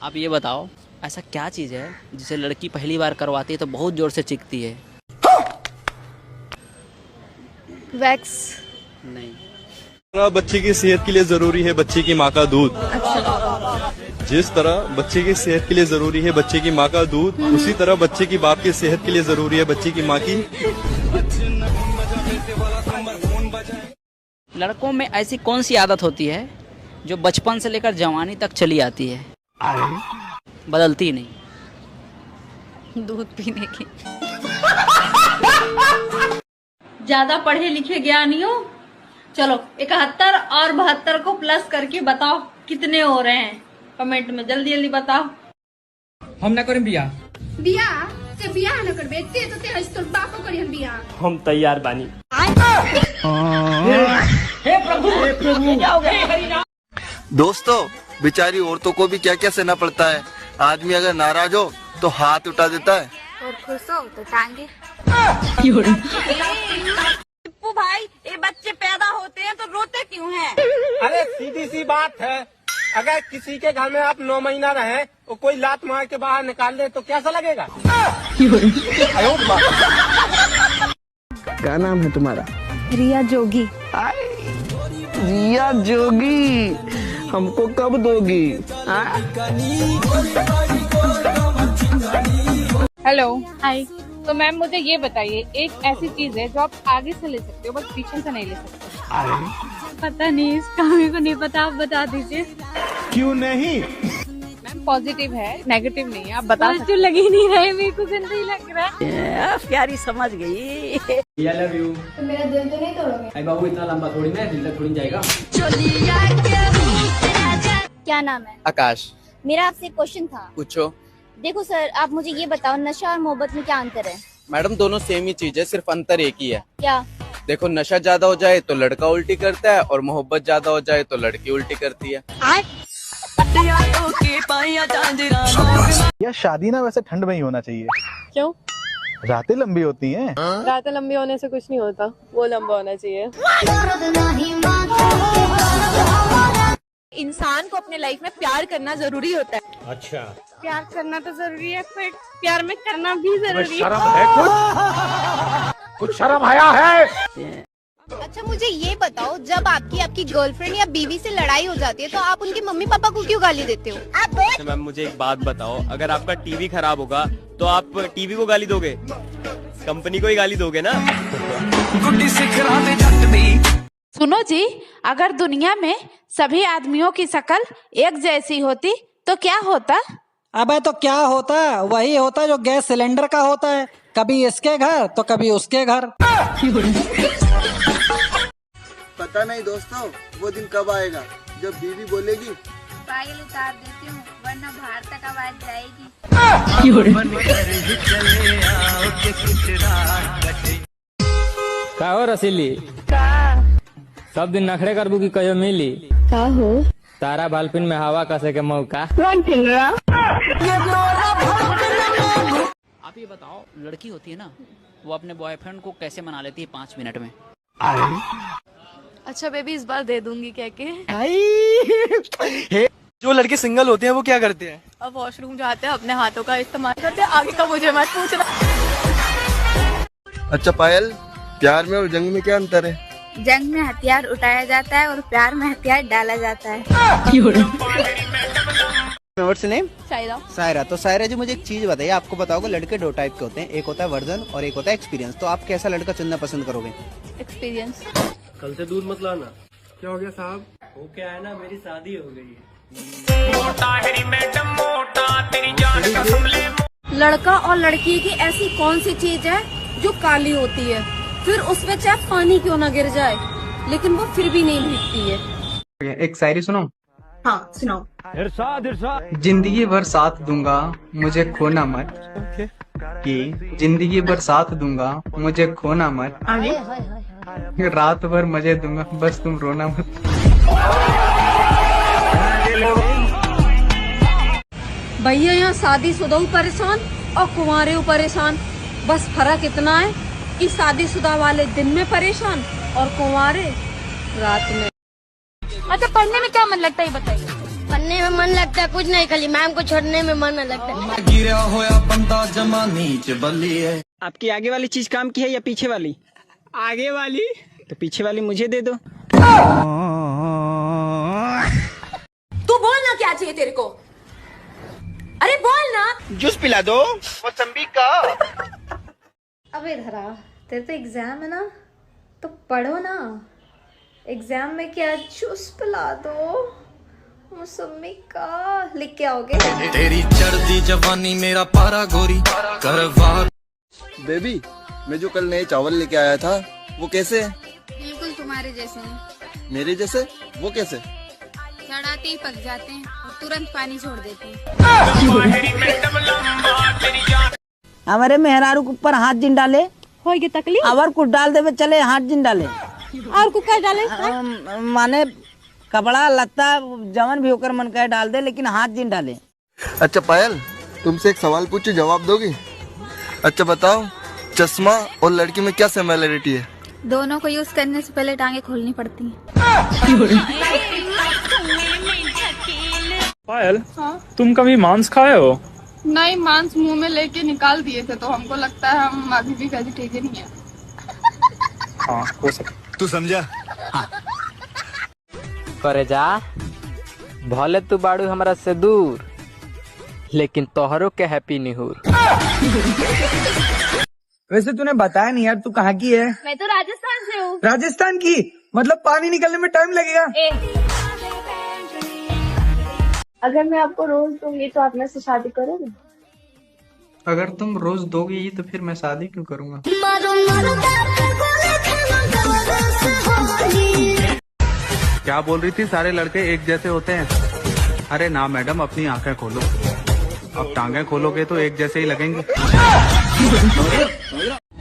आप ये बताओ, ऐसा क्या चीज़ है जिसे लड़की पहली बार करवाती है तो बहुत ज़ोर से चीखती है? वैक्स। नहीं। बच्चे की सेहत के लिए जरूरी है बच्चे की माँ का दूध। जिस तरह बच्चे की सेहत के लिए जरूरी है बच्चे की माँ का दूध, उसी तरह बच्चे की बाप की सेहत के लिए जरूरी है बच्चे की माँ की। लड़कों में ऐसी कौन सी आदत होती है जो बचपन से लेकर जवानी तक चली आती है, बदलती नहीं? दूध पीने की। ज्यादा पढ़े लिखे ज्ञानियों, चलो 71 और 72 को प्लस करके बताओ कितने हो रहे हैं। कमेंट में जल्दी जल्दी बताओ। हम ना करें बिया से बियाह न करबे ते तो ते हस तोर बापो करियन बियाह। हम तैयार बानी। हे प्रभु। दोस्तों, बेचारी औरतों को भी क्या क्या सहना पड़ता है। आदमी अगर नाराज हो तो हाथ उठा देता है और खुश हो तो टांगे। टिप्पू भाई, ये बच्चे पैदा होते हैं तो रोते क्यों हैं? अरे सीधी सी बात है, अगर किसी के घर में आप 9 महीना रहे और कोई लात मार के बाहर निकाल दे तो कैसा लगेगा? क्या नाम है तुम्हारा? रिया जोगी। रिया जोगी, हमको कब दोगी? हेलो, हाय। तो मैम मुझे ये बताइए, एक ऐसी चीज है जो आप आगे से ले सकते हो बट पीछे से नहीं ले सकते। पता नहीं, इसका मेरे को नहीं पता, आप बता दीजिए। क्यों नहीं? मैम पॉजिटिव है, नेगेटिव नहीं है, आप बता सकते पॉजिटिव लग ही नहीं रहा है, मेरे को गंदा ही लग रहा है। प्यारी समझ गई। I love you। तो मेरा दिल तो नहीं तोड़ोगे? अरे बाबू, इतना लंबा थोड़ी ना, दिल तक थोड़ी जाएगा। क्या नाम है? आकाश। मेरा आपसे एक क्वेश्चन था। पूछो। देखो सर, आप मुझे ये बताओ, नशा और मोहब्बत में क्या अंतर है? मैडम, दोनों सेम ही चीज है, सिर्फ अंतर एक ही है। क्या? देखो, नशा ज्यादा हो जाए तो लड़का उल्टी करता है और मोहब्बत ज्यादा हो जाए तो लड़की उल्टी करती है। यार शादी ना वैसे ठंड में ही होना चाहिए। क्यों? रातें लंबी होती हैं। रातें लंबी होने से कुछ नहीं होता, वो लंबा होना चाहिए। इंसान को अपने लाइफ में प्यार करना जरूरी होता है। अच्छा, प्यार करना तो जरूरी है, पर प्यार में करना भी जरूरी शर्म है कुछ शर्म आया है। अच्छा मुझे ये बताओ, जब आपकी गर्लफ्रेंड या बीवी से लड़ाई हो जाती है तो आप उनके मम्मी पापा को क्यों गाली देते हो? तो मैम मुझे एक बात बताओ, अगर आपका टीवी खराब होगा तो आप टीवी को गाली दोगे? कंपनी को ही गाली दोगे ना? सुनो जी, अगर दुनिया में सभी आदमियों की शक्ल एक जैसी होती तो क्या होता? अबे तो क्या होता, वही होता जो गैस सिलेंडर का होता है, कभी इसके घर तो कभी उसके घर। पता नहीं दोस्तों, वो दिन कब आएगा जब बीवी बोलेगी पायल उतार देती हूँ वरना बाहर तक आवाज जाएगी। का हो रसीली? सब दिन नखरे करबू की कहियो मिली? का हो? तारा बालपिन में हवा कसे के मौका। आप ये बताओ, लड़की होती है ना, वो अपने बॉयफ्रेंड को कैसे मना लेती है 5 मिनट में? अच्छा बेबी, इस बार दे दूंगी कह के। जो लड़के सिंगल होते हैं वो क्या करते हैं? अब वॉशरूम जाते हैं, अपने हाथों का इस्तेमाल करते हैं, आगे का मुझे मत पूछना। अच्छा पायल, प्यार में और जंग में क्या अंतर है? जंग में हथियार उठाया जाता है और प्यार में हथियार डाला जाता है। What's name? शायरा। सायरा। तो सायरा जी, मुझे एक चीज बताइए, आपको बताओगे लड़के 2 टाइप के होते हैं, एक होता है वर्जन और एक होता है एक्सपीरियंस, तो आप कैसा लड़का चुनना पसंद करोगे? एक्सपीरियंस। कल से दूध मत लाना। क्या हो गया साहब? हो क्या है ना, मेरी शादी हो गई है। लड़का और लड़की की ऐसी कौन सी चीज है जो काली होती है, फिर उसमें चाहे पानी क्यों ना गिर जाए लेकिन वो फिर भी नहीं भीगती है? एक शायरी सुनो। हाँ सुनाओ। जिंदगी भर साथ दूंगा मुझे खोना मत, कि जिंदगी भर साथ दूंगा मुझे खोना मत, रात भर मजे दूंगा बस तुम रोना मत। भैया यहाँ शादीशुदा परेशान और कुंवारे परेशान, बस फर्क इतना है कि शादीशुदा वाले दिन में परेशान और कुंवारे रात में। अच्छा, पढ़ने में क्या मन लगता है ये बताइए। पढ़ने में मन लगता है कुछ नहीं, खाली मैम को छोड़ने में मन लगता है। आपकी आगे वाली चीज काम की है या पीछे वाली? आगे वाली। तो पीछे वाली मुझे दे दो। तू बोलना क्या चाहिए तेरे को? अरे बोल ना। जूस पिला दो मौसम्बी का। अबे धरा, तेरे तो एग्जाम है ना, तो पढ़ो ना। एग्जाम में क्या जूस पिला दो मौसमी का, लिख के आओगे? तेरी चढ़ती जवानी मेरा पारा गोरी करवा। बेबी, मैं जो कल नए चावल लेके आया था वो कैसे है? बिल्कुल तुम्हारे जैसे हैं। मेरे जैसे? वो कैसे? चढ़ाते ही पक जाते हैं और तुरंत पानी छोड़ देते हैं। हमारे मेहरारू के ऊपर हाथ जिन डाले होगी तकलीफ। और कुछ डाल दे चले, हाथ जिन डाले और कुकर डाले माने कपड़ा लत्ता जवन भी होकर मन कहे डाल दे, लेकिन हाथ जिन डाले। अच्छा पायल, तुमसे एक सवाल पूछूं, जवाब दोगी? अच्छा बताओ, चश्मा और लड़की में क्या सिमिलरिटी है? दोनों को यूज करने से पहले टांगे खोलनी पड़ती हैं। पायल, तुम कभी मांस खाए हो? नहीं, मांस मुंह में लेके निकाल दिए थे तो हमको लगता है हम अभी भी वेजिटेरियन ही हैं। हाँ, हो सकता। तू समझा? करे जा, भले तू बाड़ू हमरा से दूर, लेकिन तोहरों के हैप्पी निहूर। वैसे तूने बताया नहीं यार, तू कहाँ की है? मैं तो राजस्थान से हूँ। राजस्थान की? मतलब पानी निकलने में टाइम लगेगा? अगर मैं आपको रोज दूंगी तो आप मेरे से शादी करोगे? अगर तुम रोज दोगी तो फिर मैं शादी क्यों करूँगा? क्या बोल रही थी, सारे लड़के एक जैसे होते हैं? अरे ना मैडम, अपनी आंखें खोलो। अब टांगें खोलोगे तो एक जैसे ही लगेंगे।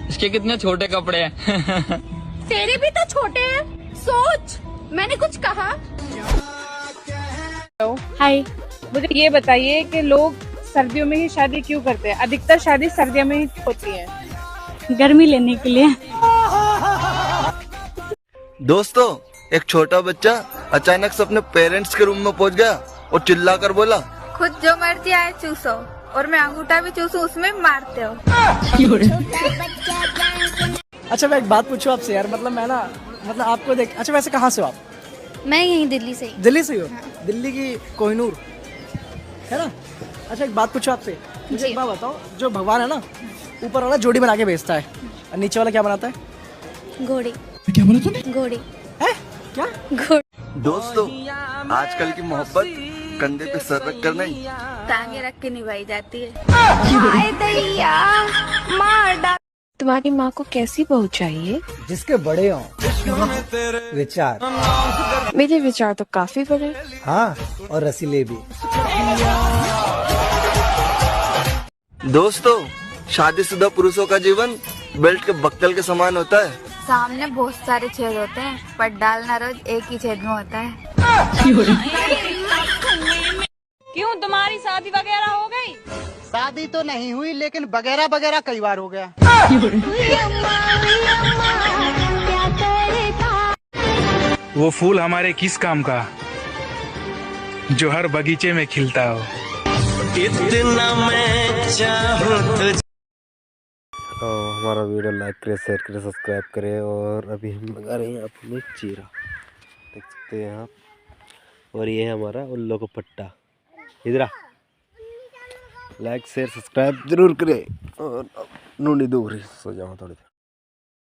इसके कितने छोटे कपड़े हैं। तेरे भी तो छोटे हैं, सोच। मैंने कुछ कहा? हाय, मुझे ये बताइए कि लोग सर्दियों में ही शादी क्यों करते हैं? अधिकतर शादी सर्दियों में ही होती है। गर्मी लेने के लिए। दोस्तों, एक छोटा बच्चा अचानक से अपने पेरेंट्स के रूम में पहुंच गया और चिल्ला कर बोला, खुद जो मर्जी आए चूसो, और मैं अंगूठा भी चूसू उसमें मारते हो। अच्छा मैं एक बात पूछूं आपसे यार, मतलब मैं ना, मतलब आपको देख, अच्छा वैसे कहाँ से हो आप? मैं यहीं दिल्ली से। दिल्ली से हो? दिल्ली की कोहिनूर है ना? अच्छा एक बात पूछो आपसे, मुझे एक बात बताओ, जो भगवान है ना, ऊपर वाला जोड़ी बना के भेजता है और नीचे वाला क्या बनाता है? घोड़ी। क्या बोला तूने? घोड़ी। है क्या? घोड़ी। दोस्तों, आजकल की मोहब्बत कंधे पे सर रख कर नहीं, टांगे रख के निभाई जाती है। तुम्हारी माँ को कैसी बहू चाहिए? जिसके बड़े हों विचार। मेरे विचार तो काफी बड़े। हाँ, और रसीले भी। दोस्तों, शादीशुदा पुरुषों का जीवन बेल्ट के बक्कल के समान होता है। सामने बहुत सारे छेद होते हैं, पर डालना रोज एक ही छेद में होता है। क्यों, तुम्हारी शादी वगैरह हो गई? शादी तो नहीं हुई, लेकिन वगैरह वगैरह कई बार हो गया। वो फूल हमारे किस काम का, जो हर बगीचे में खिलता हो। इतना मैं चाहूं तुझे। तो हमारा वीडियो लाइक करें, शेयर करें, सब्सक्राइब करें। और अभी हम लगा रहे हैं अपने चीरा, देख सकते हैं आप। और ये है हमारा उल्लू का पट्टा। इधर लाइक शेयर सब्सक्राइब जरूर करें। और नूनी दूर सो जाओ थोड़ी देर।